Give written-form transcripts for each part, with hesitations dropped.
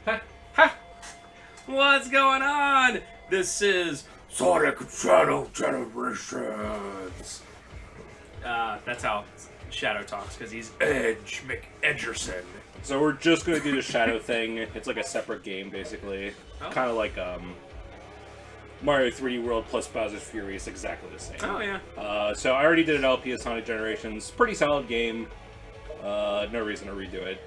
Ha! Ha! What's going on? This is Sonic Shadow Generations. That's how Shadow talks, because he's Edge McEdgerson. So we're just going to do the Shadow thing. It's like a separate game, basically. Oh. Kind of like Mario 3D World plus Bowser's Fury. It's exactly the same. Oh, yeah. So I already did an LP of Sonic Generations. Pretty solid game. No reason to redo it.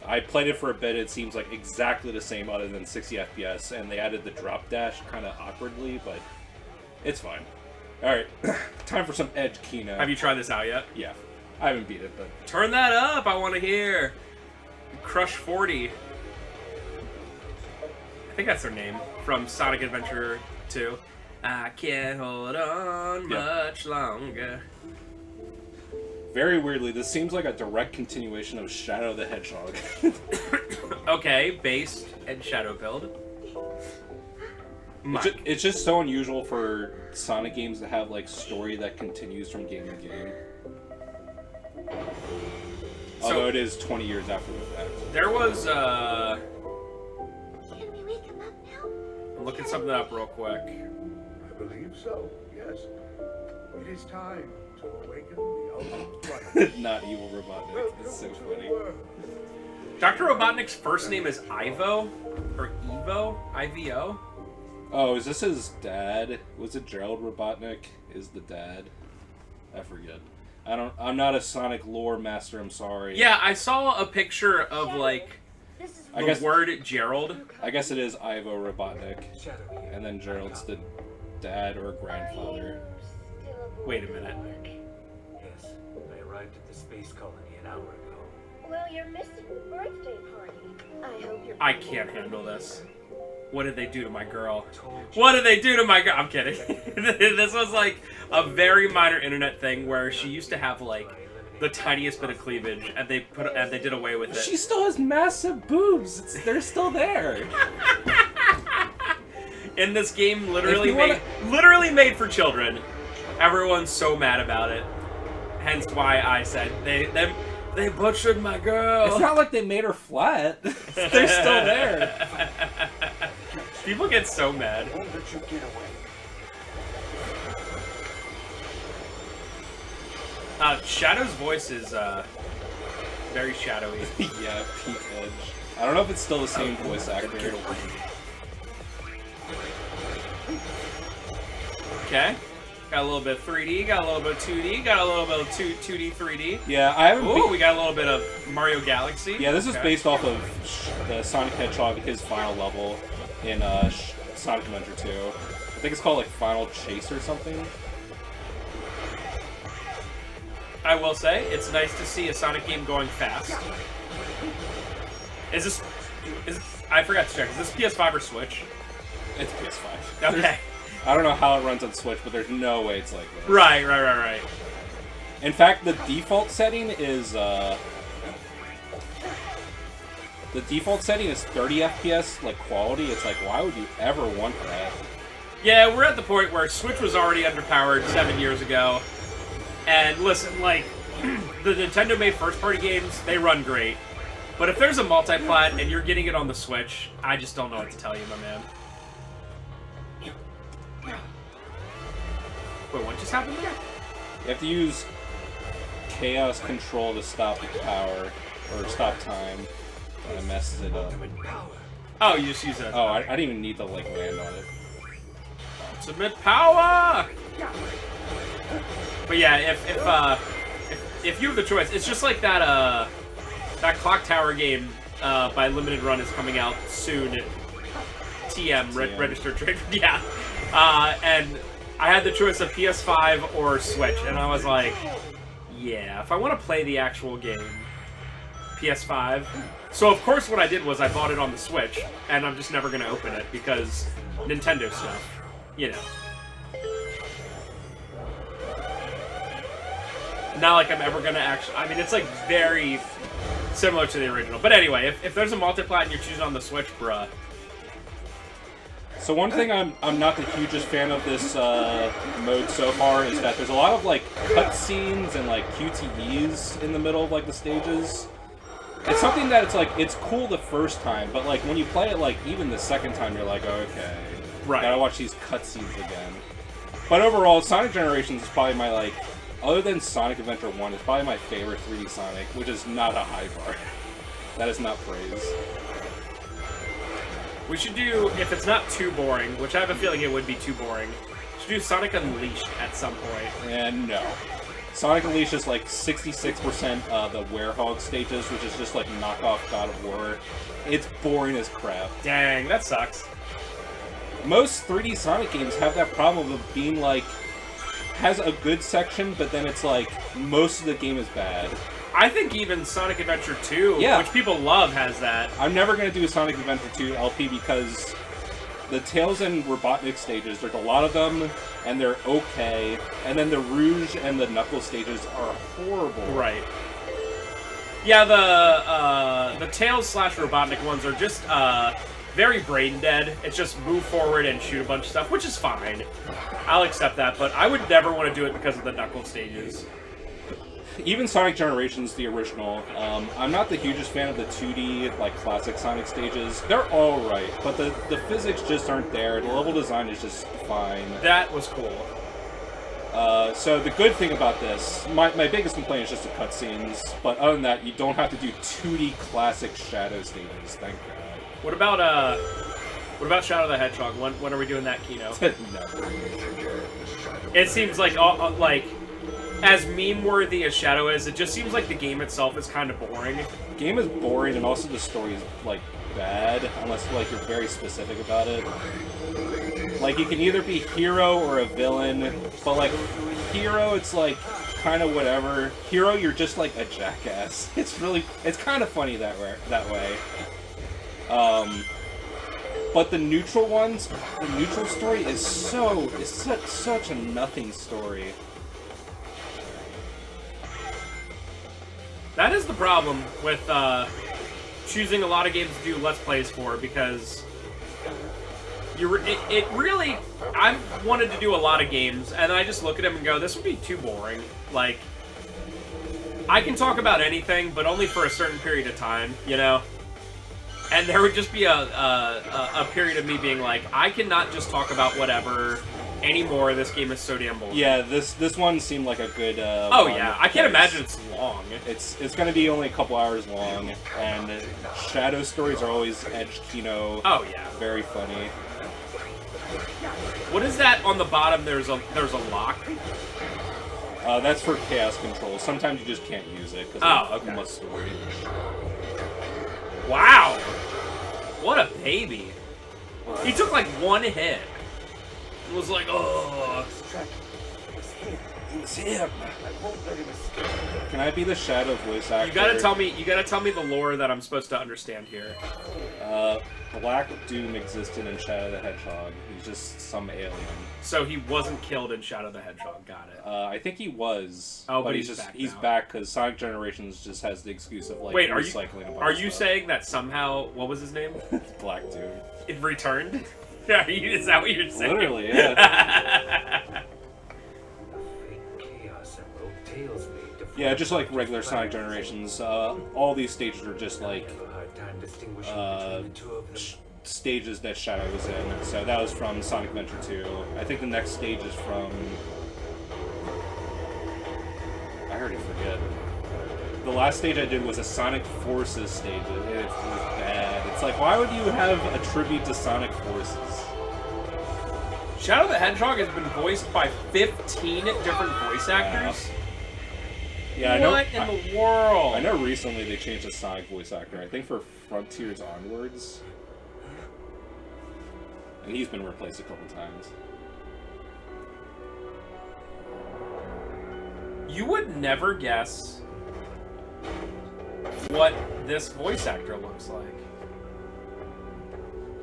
I played it for a bit. It seems like exactly the same other than 60 FPS, and they added the drop dash kind of awkwardly, but it's fine. Alright, time for some Edge Kino. Have you tried this out yet? Yeah. I haven't beat it, but... Turn that up! I want to hear. Crush 40. I think that's their name from Sonic Adventure 2. I can't hold on much longer. Very weirdly, this seems like a direct continuation of Shadow the Hedgehog. Okay, based and Shadow build. It's just so unusual for Sonic games to have like story that continues from game to game. Although it is 20 years after the fact. There was Can we wake him up now? I'm looking something up real quick. I believe so, yes. It is time to awaken the ultimate light. Not Evil Robotnik. It's so funny. Dr. Robotnik's first name is Ivo? Or Evo? IVO? Oh, is this his dad? Was it Gerald Robotnik? Is the dad? I forget. I'm not a Sonic lore master, I'm sorry. Yeah, I saw a picture of like the word Gerald. I guess it is Ivo Robotnik. And then Gerald's the dad or grandfather. Wait a minute. Yes, I arrived at the space colony an hour ago. Well, you're missing the birthday party. I hope you're... I can't handle this. What did they do to my girl? What did they do to my girl? I'm kidding. This was like a very minor internet thing where she used to have like the tiniest bit of cleavage, and they did away with it. She still has massive boobs. They're still there. In this game, literally made for children. Everyone's so mad about it. Hence why I said they butchered my girl. It's not like they made her flat. They're still there. People get so mad. Won't let you get away. Shadow's voice is very shadowy. Yeah, peak Edge. I don't know if it's still the same voice actor. Okay. Got a little bit of 3D, got a little bit of 2D, got a little bit of 2D, 3D. Yeah, I haven't. Ooh, we got a little bit of Mario Galaxy. Yeah, this is based off of the Sonic Hedgehog, his final level in Sonic Adventure 2. I think it's called like Final Chase or something. I will say, it's nice to see a Sonic game going fast. I forgot to check, is this PS5 or Switch? It's PS5. Okay. I don't know how it runs on Switch, but there's no way it's like this. Right. In fact, the default setting is 30 FPS, like quality. It's like, why would you ever want that? Yeah, we're at the point where Switch was already underpowered 7 years ago. And listen, like, the Nintendo made first-party games, they run great. But if there's a multi-plat and you're getting it on the Switch, I just don't know what to tell you, my man. Wait, what just happened there? You have to use Chaos Control to stop power, or stop time, and it messes it up. Oh, you just use that. Oh, I didn't even need to, like, land on it. Ultimate power! But yeah, if you have the choice, it's just like that Clock Tower game by Limited Run is coming out soon. TM. Registered Trade. Yeah. And I had the choice of PS5 or Switch, and I was like, yeah, if I want to play the actual game, PS5. So of course what I did was I bought it on the Switch, and I'm just never going to open it because Nintendo stuff, you know. Not like I'm ever going to actually... I mean, it's like very similar to the original. But anyway, if there's a multiplat and you're choosing on the Switch, bruh. So one thing I'm not the hugest fan of this mode so far is that there's a lot of like cutscenes and like QTEs in the middle of like the stages. It's something that it's like, it's cool the first time, but like when you play it like even the second time, you're like, okay, Right. gotta watch these cutscenes again. But overall, Sonic Generations is probably my like, other than Sonic Adventure 1, it's probably my favorite 3D Sonic, which is not a high bar. That is not praise. We should do, if it's not too boring, which I have a feeling it would be too boring, we should do Sonic Unleashed at some point. And no. Sonic Unleashed is like 66% the Werehog stages, which is just like knockoff God of War. It's boring as crap. Dang, that sucks. Most 3D Sonic games have that problem of being like, has a good section, but then it's like, most of the game is bad. I think even Sonic Adventure 2, Yeah. which people love, has that. I'm never going to do a Sonic Adventure 2 LP because the Tails and Robotnik stages, there's a lot of them, and they're okay, and then the Rouge and the Knuckles stages are horrible. Right. Yeah, the Tails / Robotnik ones are just very brain dead. It's just move forward and shoot a bunch of stuff, which is fine. I'll accept that, but I would never want to do it because of the Knuckles stages. Even Sonic Generations, the original, I'm not the hugest fan of the 2D, like, classic Sonic stages. They're alright, but the physics just aren't there. The level design is just fine. That was cool. So the good thing about this, my biggest complaint is just the cutscenes, but other than that, you don't have to do 2D classic Shadow stages, thank God. What about Shadow the Hedgehog? When are we doing that, Kino? No. It seems like as meme-worthy as Shadow is, it just seems like the game itself is kind of boring. The game is boring, and also the story is, like, bad, unless, like, you're very specific about it. Like, you can either be hero or a villain, but, like, hero, it's, like, kind of whatever. Hero, you're just, like, a jackass. It's kind of funny that way. But the neutral ones, the neutral story is such a nothing story. That is the problem with choosing a lot of games to do Let's Plays for, because it really... I've wanted to do a lot of games, and I just look at them and go, this would be too boring. Like, I can talk about anything, but only for a certain period of time, you know? And there would just be a period of me being like, I cannot just talk about whatever anymore. This game is so damn boring. Yeah, this one seemed like a good. Oh yeah, I can't imagine it's long. It's going to be only a couple hours long, and Shadow stories are always edge Kino. Oh yeah, very funny. What is that on the bottom? There's a lock. That's for chaos control. Sometimes you just can't use it because of too much story. Wow, what a baby! He took like one hit. It was like, oh. It was him. Can I be the Shadow voice actor? You gotta tell me the lore that I'm supposed to understand here. Black Doom existed in Shadow the Hedgehog. He's just some alien. So he wasn't killed in Shadow the Hedgehog. Got it. I think he was. Oh, but he's back because Sonic Generations just has the excuse of like recycling a bunch Are of you stuff. saying that somehow? What was his name? Black Doom. It returned. Is that what you're saying? Literally, yeah. Yeah, just like regular Sonic Generations, all these stages are just like stages that Shadow was in. So that was from Sonic Adventure 2. I think the next stage is from... I already forget. The last stage I did was a Sonic Forces stage. It was bad. It's like, why would you have a tribute to Sonic Forces? Shadow the Hedgehog has been voiced by 15 different voice actors. Yeah, what in the world? I know recently they changed the Sonic voice actor. I think for Frontiers onwards. And he's been replaced a couple times. You would never guess what this voice actor looks like.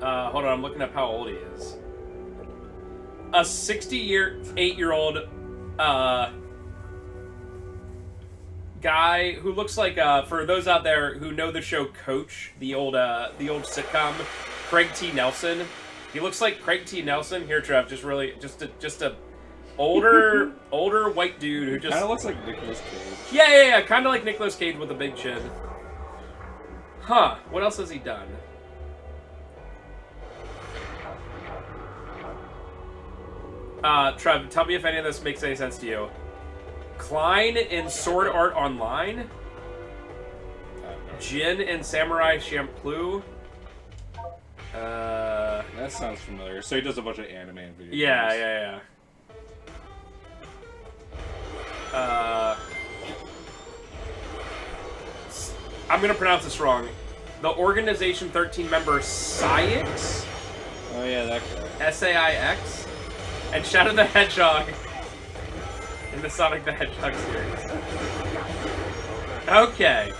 Hold on, I'm looking up how old he is. A 68-year-old guy who looks like, for those out there who know the show Coach, the old sitcom, Craig T. Nelson. He looks like Craig T. Nelson. Here, Trev, just a older white dude who just kind of looks like Nicolas Cage. Yeah, kind of like Nicolas Cage with a big chin. Huh. What else has he done? Trev, tell me if any of this makes any sense to you. Klein in Sword Art Online. Jin in Samurai Champloo. That sounds familiar. So he does a bunch of anime and video games. Yeah. I'm gonna pronounce this wrong. The Organization 13 member Saix. Oh yeah, that guy. Saix. And Shadow the Hedgehog in the Sonic the Hedgehog series. Okay.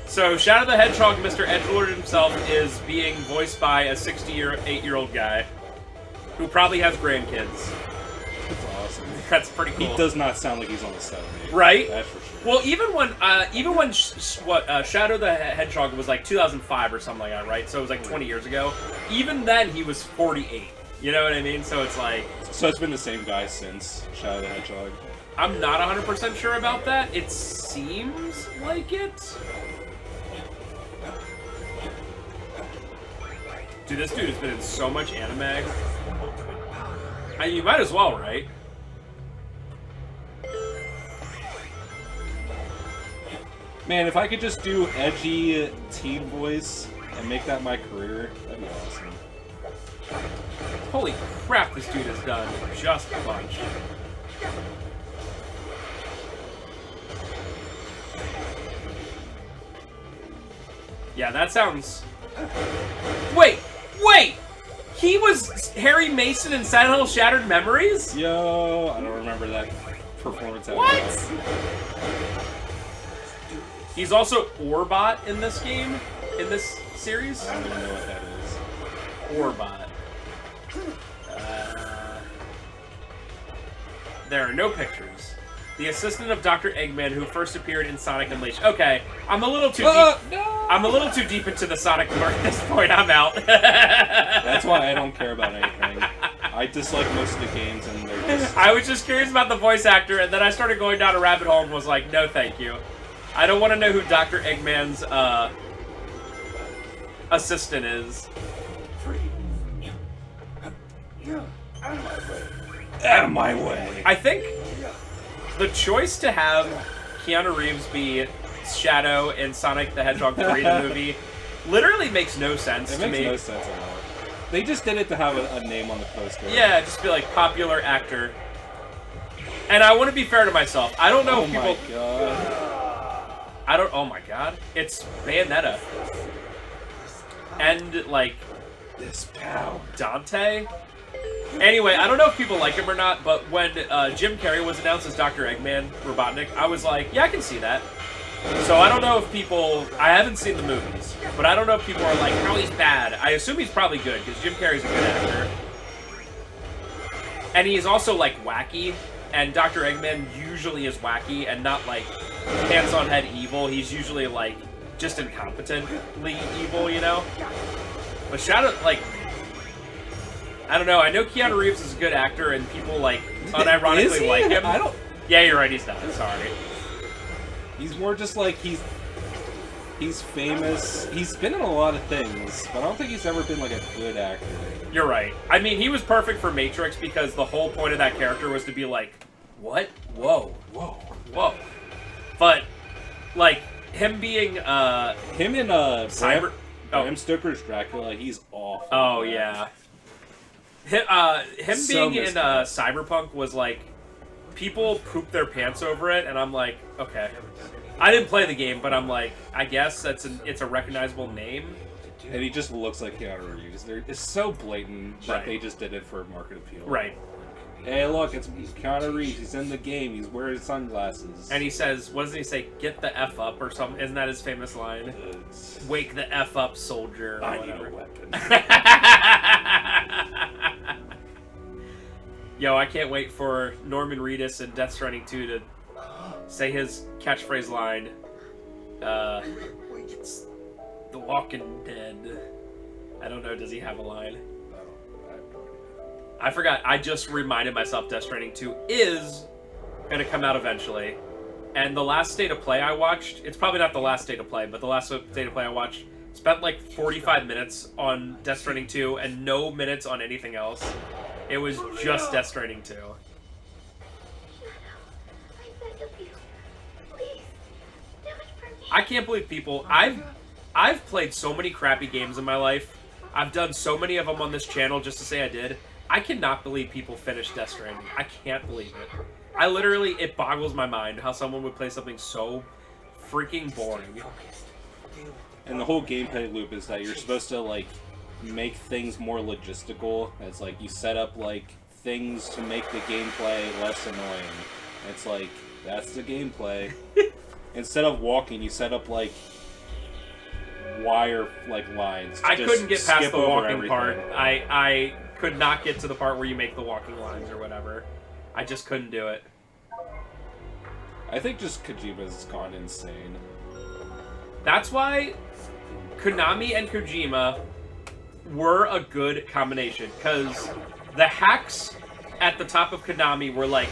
So Shadow the Hedgehog, Mr. Edgelord himself, is being voiced by a 68-year-old guy who probably has grandkids. That's awesome. That's pretty cool. He does not sound like he's on the 70s. Right? That's for sure. Well, even when Shadow the Hedgehog was like 2005 or something like that, right? So it was like 20 years ago. Even then, he was 48. You know what I mean? So it's like... So it's been the same guy since Shadow the Hedgehog? I'm not 100% sure about that. It seems like it. Dude, this dude has been in so much anime. You might as well, right? Man, if I could just do edgy teen voice and make that my career, that'd be awesome. Holy crap, this dude has done just a bunch. Yeah, that sounds... Wait! He was Harry Mason in Silent Hill Shattered Memories? Yo, I don't remember that performance at all. What? He's also Orbot in this game, in this series. I don't even know what that is. Orbot. There are no pictures. The assistant of Dr. Eggman who first appeared in Sonic Unleashed. Okay, I'm a little too deep. No! I'm a little too deep into the Sonic lore at this point. I'm out. That's why I don't care about anything. I dislike most of the games, and they're just... I was just curious about the voice actor, and then I started going down a rabbit hole and was like, no thank you. I don't want to know who Dr. Eggman's assistant is. Out of my way. I think the choice to have Keanu Reeves be Shadow in Sonic the Hedgehog 3, the movie, literally makes no sense to me. It makes no sense at all. They just did it to have a name on the poster. Yeah, just be like popular actor. And I want to be fair to myself. I don't know if people. Oh my god. I don't. Oh my god. It's Bayonetta. And like This power. Dante. Anyway, I don't know if people like him or not, but when Jim Carrey was announced as Dr. Eggman Robotnik, I was like, yeah, I can see that. So I don't know if people... I haven't seen the movies, but I don't know if people are like, oh, he's bad. I assume he's probably good, because Jim Carrey's a good actor. And he's also, like, wacky, and Dr. Eggman usually is wacky and not, like, hands-on-head evil. He's usually, like, just incompetently evil, you know? But Shadow, like... I don't know. I know Keanu Reeves is a good actor, and people, like, unironically like him. I don't... Yeah, you're right. He's not. Sorry. He's more just like he's famous. He's been in a lot of things, but I don't think he's ever been like a good actor. You're right. I mean, he was perfect for Matrix because the whole point of that character was to be like, what? Whoa. Whoa. Whoa. But, like, him being, Him in Cyber... Bram Stoker's Dracula, he's awful. Oh, yeah. Him So being in miscast. Cyberpunk was like, people poop their pants over it, and I'm like, okay. I didn't play the game, but I'm like, I guess it's a recognizable name. And he just looks like Keanu Reeves. It's so blatant that Right. they just did it for market appeal. Right. Hey, look, it's Keanu Reeves. He's in the game. He's wearing sunglasses. And he says, what does he say? Get the F up or something. Isn't that his famous line? Wake the F up, soldier. Or I need whatever. a weapon. Yo, I can't wait for Norman Reedus in Death Stranding 2 to say his catchphrase line. It's The Walking Dead. I don't know, does he have a line? I forgot. I just reminded myself Death Stranding 2 is going to come out eventually. And the last State of Play I watched, it's probably not the last State of Play, but the last State of Play I watched, spent like 45 minutes on Death Stranding 2 and no minutes on anything else. It was just Death Stranding 2. I can't believe people... I've played so many crappy games in my life. I've done so many of them on this channel just to say I did. I cannot believe people finished Death Stranding. I can't believe it. I literally... It boggles my mind how someone would play something so freaking boring. And the whole gameplay loop is that you're supposed to, like, make things more logistical. It's like you set up, like, things to make the gameplay less annoying. It's like, that's the gameplay. Instead of walking, you set up, like, wire, like, lines. I couldn't get past the walking everything. part. I could not get to the part where you make the walking lines or whatever. I just couldn't do it. I think just Kojima's gone insane. That's why Konami and Kojima were a good combination, because the hacks at the top of Konami were like,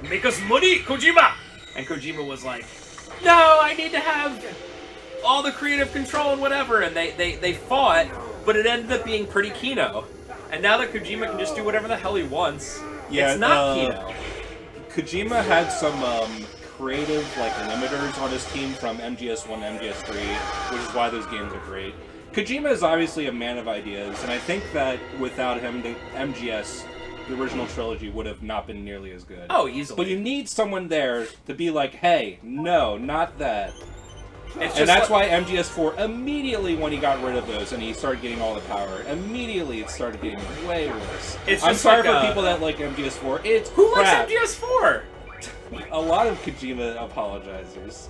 make us money, Kojima! And Kojima was like, no, I need to have all the creative control and whatever, and they fought, but it ended up being pretty Kino. And now that Kojima can just do whatever the hell he wants, it's not Kino. Kojima had some creative, like, limiters on his team from MGS1 and MGS3, which is why those games are great. Kojima is obviously a man of ideas, and I think that without him, the MGS, the original trilogy, would have not been nearly as good. Oh, easily. But you need someone there to be like, hey, no, not that. And that's why MGS4, immediately when he got rid of those and he started getting all the power, immediately it started getting way worse. I'm sorry for people that like MGS4. It's Who crap. likes MGS4? A lot of Kojima apologizers.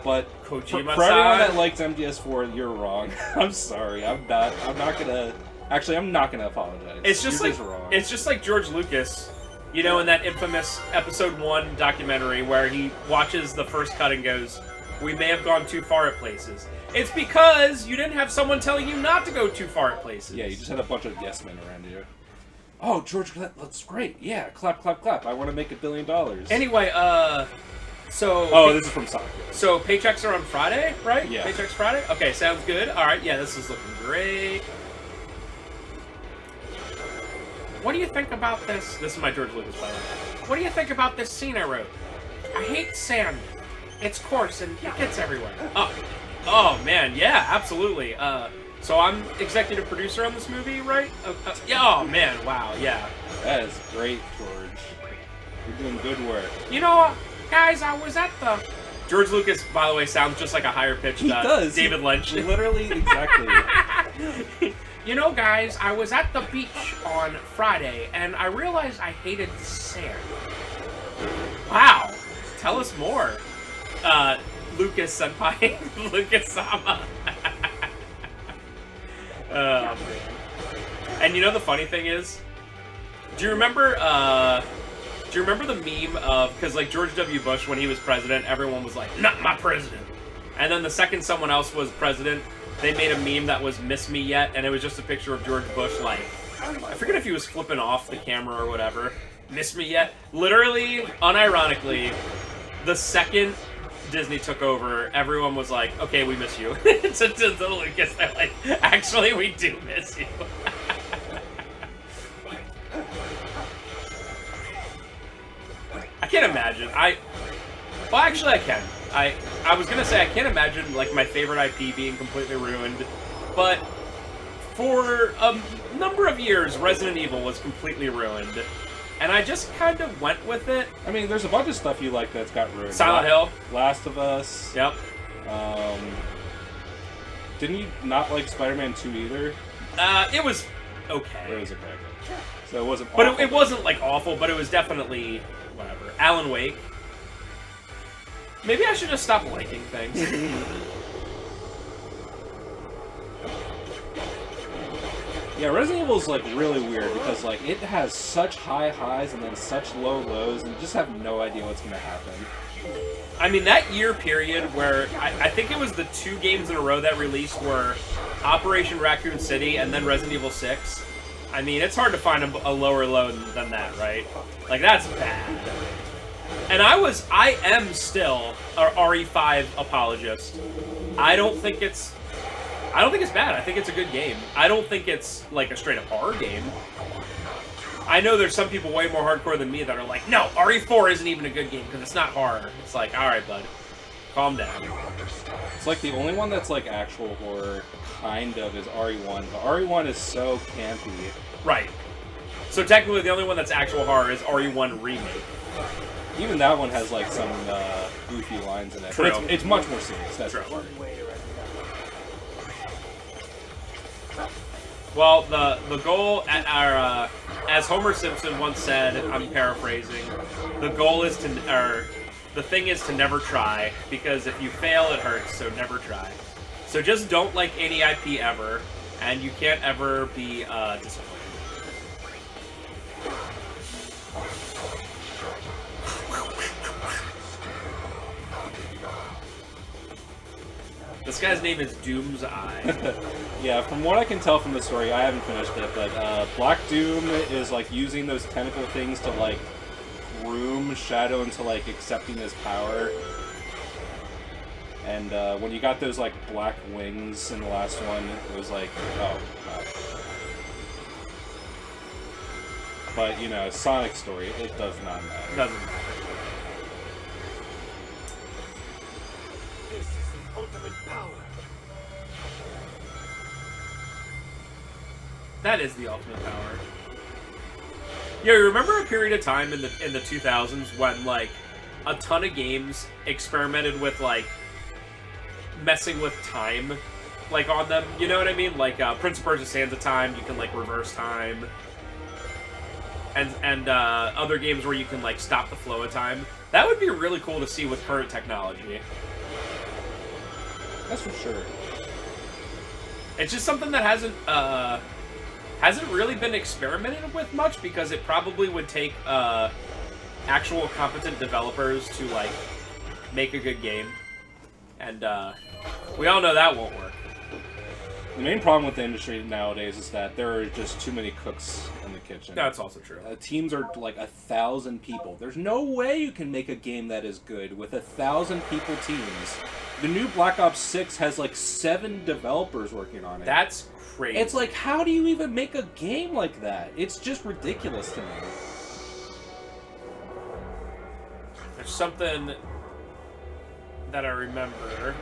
But Kojima for everyone that likes MGS4, you're wrong. I'm sorry. I'm not gonna apologize. It's just You're like wrong. it's just like George Lucas, you know, in that infamous Episode 1 documentary where he watches the first cut and goes, "We may have gone too far at places." It's because you didn't have someone telling you not to go too far at places. Yeah, you just had a bunch of yes men around you. Oh, George, that's great. Yeah, clap, clap, clap. I want to make $1 billion. Anyway, so... Oh, this is from Sonic. So, paychecks are on Friday, right? Yeah. Paychecks Friday? Okay, sounds good. Alright, yeah, this is looking great. What do you think about this? This is my George Lucas, by the way. What do you think about this scene I wrote? I hate sand. It's coarse and it gets everywhere. Oh man, yeah, absolutely. So I'm executive producer on this movie, right? Yeah. Oh man, wow, yeah. That is great, George. You're doing good work. You know, guys, I was at the... George Lucas, by the way, sounds just like a higher pitched David Lynch. Literally, exactly. You know, guys, I was at the beach on Friday, and I realized I hated sand. Wow. Tell us more. Lucas Senpai. Lucas-sama. Man. And you know the funny thing is, do you remember the meme of, because like George W. Bush, when he was president, everyone was like, not my president. And then the second someone else was president, they made a meme that was "Miss Me Yet," and it was just a picture of George Bush, like, I forget if he was flipping off the camera or whatever. Miss me yet? Literally, unironically, the second Disney took over, everyone was like, okay, we miss you. to Lucas, they're like, actually, we do miss you. I can't imagine. Well, actually, I can. I was gonna say I can't imagine like my favorite IP being completely ruined, but for a number of years, Resident Evil was completely ruined, and I just kind of went with it. I mean, there's a bunch of stuff you like that's got ruined. Silent Hill, Last of Us. Yep. Didn't you not like Spider-Man 2 either? It was okay. It was okay. So it wasn't. But awful. it wasn't like awful, but it was definitely whatever. Alan Wake. Maybe I should just stop liking things. Yeah, Resident Evil is like really weird because like it has such high highs and then such low lows, and you just have no idea what's gonna happen. I mean, that year period where I think it was the 2 games in a row that released were Operation Raccoon City and then Resident Evil 6. I mean, it's hard to find a lower low than that, right? Like, that's bad. And I am still a RE5 apologist. I don't think it's bad. I think it's a good game. I don't think it's like a straight up horror game. I know there's some people way more hardcore than me that are like, no, RE4 isn't even a good game because it's not horror. It's like, all right, bud, calm down. It's like the only one that's like actual horror, kind of, is RE1. But RE1 is so campy. Right. So technically, the only one that's actual horror is RE1 Remake. Even that one has like some goofy lines in it. True. But it's much more serious. That's True. the part. Well, the goal at our, as Homer Simpson once said, I'm paraphrasing, the goal is to, or the thing is to never try, because if you fail, it hurts, so never try. So just don't like any IP ever, and you can't ever be disappointed. This guy's name is Doom's Eye. Yeah, from what I can tell from the story, I haven't finished it, but Black Doom is like using those tentacle things to like groom Shadow into like accepting his power. And when you got those like black wings in the last one, it was like, oh, wow. But you know, Sonic's story, it does not matter. Doesn't matter. This is the ultimate power. That is the ultimate power. Yeah, remember a period of time in the 2000s when like a ton of games experimented with like messing with time, like on them. You know what I mean? Like Prince of Persia: Sands of Time, you can like reverse time, and other games where you can like stop the flow of time. That would be really cool to see with current technology. That's for sure. It's just something that hasn't really been experimented with much because it probably would take actual competent developers to like make a good game, and we all know that won't work. The main problem with the industry nowadays is that there are just too many cooks in the kitchen. That's also true. Teams are like 1,000 people. There's no way you can make a game that is good with 1,000 people teams. The new Black Ops 6 has like 7 developers working on it. That's crazy. It's like, how do you even make a game like that? It's just ridiculous to me. There's something that I remember.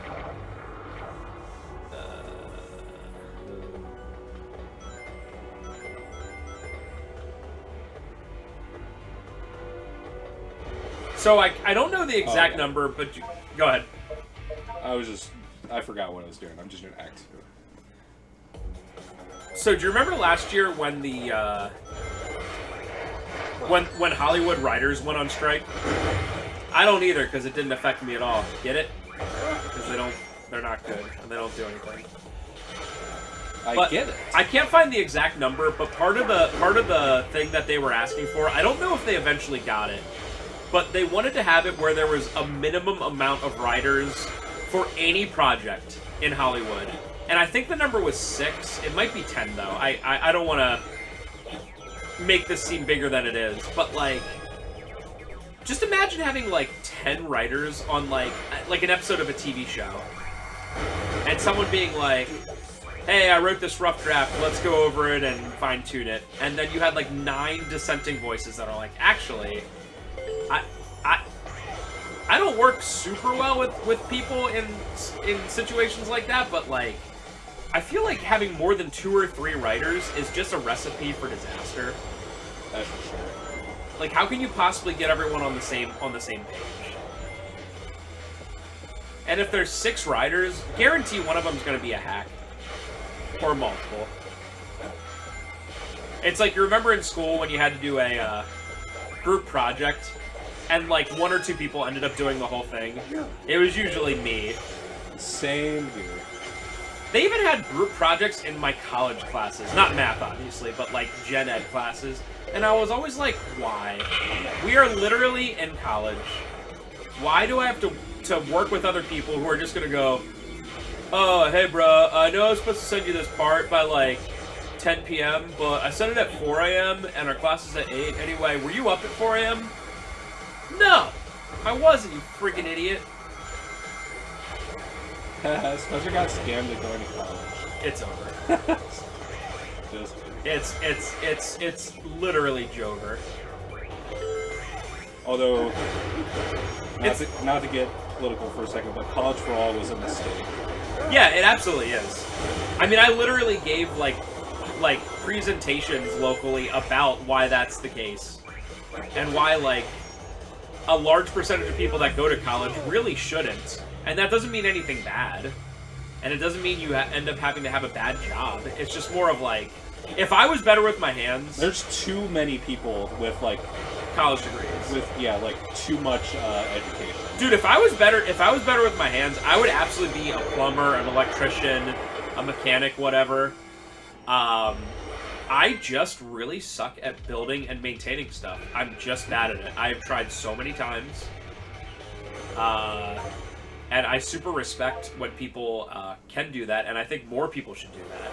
So I don't know the exact number, but go ahead. I forgot what I was doing. I'm just doing Act 2. So do you remember last year when the when Hollywood writers went on strike? I don't either because it didn't affect me at all. Get it? Because they're not good and they don't do anything. I get it. I can't find the exact number, but part of the thing that they were asking for, I don't know if they eventually got it, but they wanted to have it where there was a minimum amount of writers for any project in Hollywood. And I think the number was 6. It might be 10, though. I don't want to make this seem bigger than it is. But, like, just imagine having, like, 10 writers on, like an episode of a TV show. And someone being like, hey, I wrote this rough draft. Let's go over it and fine-tune it. And then you had, like, 9 dissenting voices that are like, actually, I don't work super well with people in situations like that, but, like, I feel like having more than 2 or 3 writers is just a recipe for disaster. That's for sure. Like, how can you possibly get everyone on the same page? And if there's 6 writers, guarantee one of them's going to be a hack. Or multiple. It's like, you remember in school when you had to do a group project, and like 1 or 2 people ended up doing the whole thing? It was usually me. Same here. They even had group projects in my college classes. Not math, obviously, but like gen ed classes. And I was always like, why? We are literally in college. Why do I have to work with other people who are just going to go, oh, hey, bro, I know I was supposed to send you this part by like 10 p.m., but I sent it at 4 a.m. and our class is at 8. Anyway, were you up at 4 a.m.? No! I wasn't, you freaking idiot. Spencer got scammed to going to college. It's over. Just It's literally Jover. although not to get political for a second, but College for All was a mistake. Yeah, it absolutely is. I mean, I literally gave like presentations locally about why that's the case, and why like a large percentage of people that go to college really shouldn't. And that doesn't mean anything bad, and it doesn't mean you end up having to have a bad job. It's just more of like, if I was better with my hands, There's too many people with like college degrees. like too much education. Dude, if I was better with my hands, I would absolutely be a plumber, an electrician, a mechanic, whatever. I just really suck at building and maintaining stuff. I'm just bad at it. I've tried so many times. And I super respect when people can do that, and I think more people should do that.